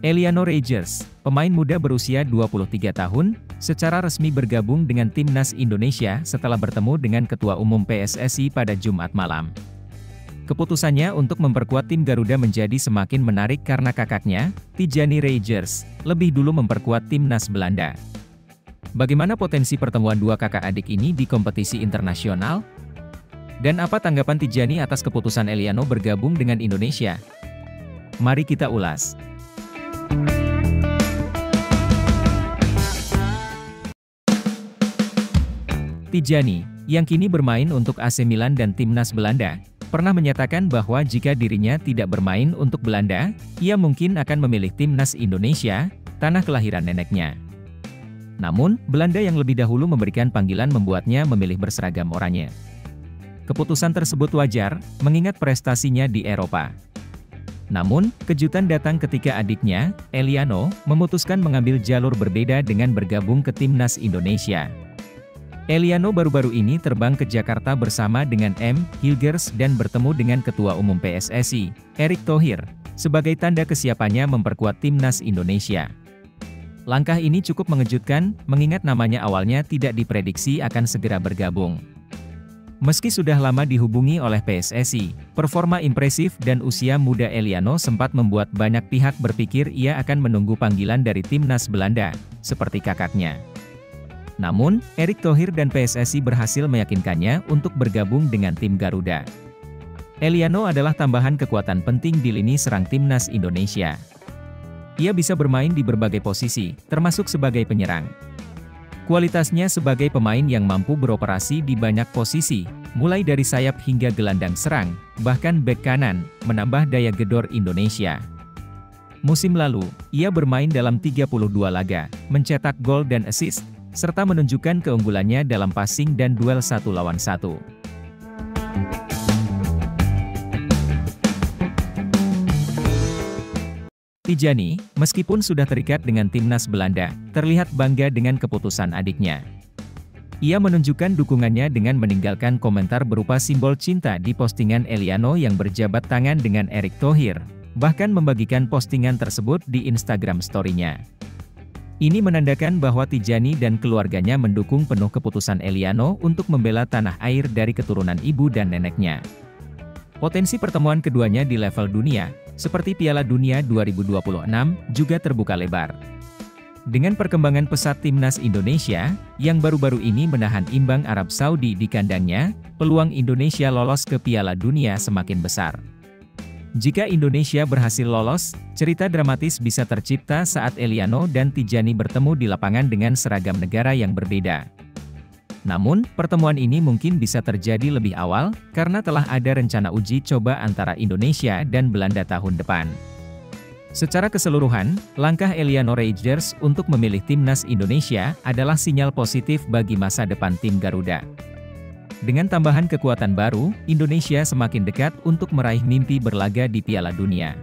Eliano Rogers, pemain muda berusia 23 tahun, secara resmi bergabung dengan Timnas Indonesia setelah bertemu dengan Ketua Umum PSSI pada Jumat malam. Keputusannya untuk memperkuat tim Garuda menjadi semakin menarik karena kakaknya, Tijani Rogers, lebih dulu memperkuat Timnas Belanda. Bagaimana potensi pertemuan dua kakak adik ini di kompetisi internasional? Dan apa tanggapan Tijani atas keputusan Eliano bergabung dengan Indonesia? Mari kita ulas. Tijani, yang kini bermain untuk AC Milan dan Timnas Belanda, pernah menyatakan bahwa jika dirinya tidak bermain untuk Belanda, ia mungkin akan memilih Timnas Indonesia, tanah kelahiran neneknya. Namun, Belanda yang lebih dahulu memberikan panggilan membuatnya memilih berseragam oranye. Keputusan tersebut wajar, mengingat prestasinya di Eropa. Namun, kejutan datang ketika adiknya, Eliano, memutuskan mengambil jalur berbeda dengan bergabung ke Timnas Indonesia. Eliano baru-baru ini terbang ke Jakarta bersama dengan M. Hilgers dan bertemu dengan Ketua Umum PSSI, Erick Thohir, sebagai tanda kesiapannya memperkuat Timnas Indonesia. Langkah ini cukup mengejutkan, mengingat namanya awalnya tidak diprediksi akan segera bergabung. Meski sudah lama dihubungi oleh PSSI, performa impresif dan usia muda Eliano sempat membuat banyak pihak berpikir ia akan menunggu panggilan dari Timnas Belanda, seperti kakaknya. Namun, Erick Thohir dan PSSI berhasil meyakinkannya untuk bergabung dengan tim Garuda. Eliano adalah tambahan kekuatan penting di lini serang Timnas Indonesia. Ia bisa bermain di berbagai posisi, termasuk sebagai penyerang. Kualitasnya sebagai pemain yang mampu beroperasi di banyak posisi, mulai dari sayap hingga gelandang serang, bahkan bek kanan, menambah daya gedor Indonesia. Musim lalu, ia bermain dalam 32 laga, mencetak gol dan assist, serta menunjukkan keunggulannya dalam passing dan duel 1 lawan 1. Tijani, meskipun sudah terikat dengan Timnas Belanda, terlihat bangga dengan keputusan adiknya. Ia menunjukkan dukungannya dengan meninggalkan komentar berupa simbol cinta di postingan Eliano yang berjabat tangan dengan Erick Thohir, bahkan membagikan postingan tersebut di Instagram story-nya. Ini menandakan bahwa Tijani dan keluarganya mendukung penuh keputusan Eliano untuk membela tanah air dari keturunan ibu dan neneknya. Potensi pertemuan keduanya di level dunia, seperti Piala Dunia 2026, juga terbuka lebar. Dengan perkembangan pesat Timnas Indonesia, yang baru-baru ini menahan imbang Arab Saudi di kandangnya, peluang Indonesia lolos ke Piala Dunia semakin besar. Jika Indonesia berhasil lolos, cerita dramatis bisa tercipta saat Eliano dan Tijani bertemu di lapangan dengan seragam negara yang berbeda. Namun, pertemuan ini mungkin bisa terjadi lebih awal, karena telah ada rencana uji coba antara Indonesia dan Belanda tahun depan. Secara keseluruhan, langkah Eliano Rogers untuk memilih Timnas Indonesia adalah sinyal positif bagi masa depan tim Garuda. Dengan tambahan kekuatan baru, Indonesia semakin dekat untuk meraih mimpi berlaga di Piala Dunia.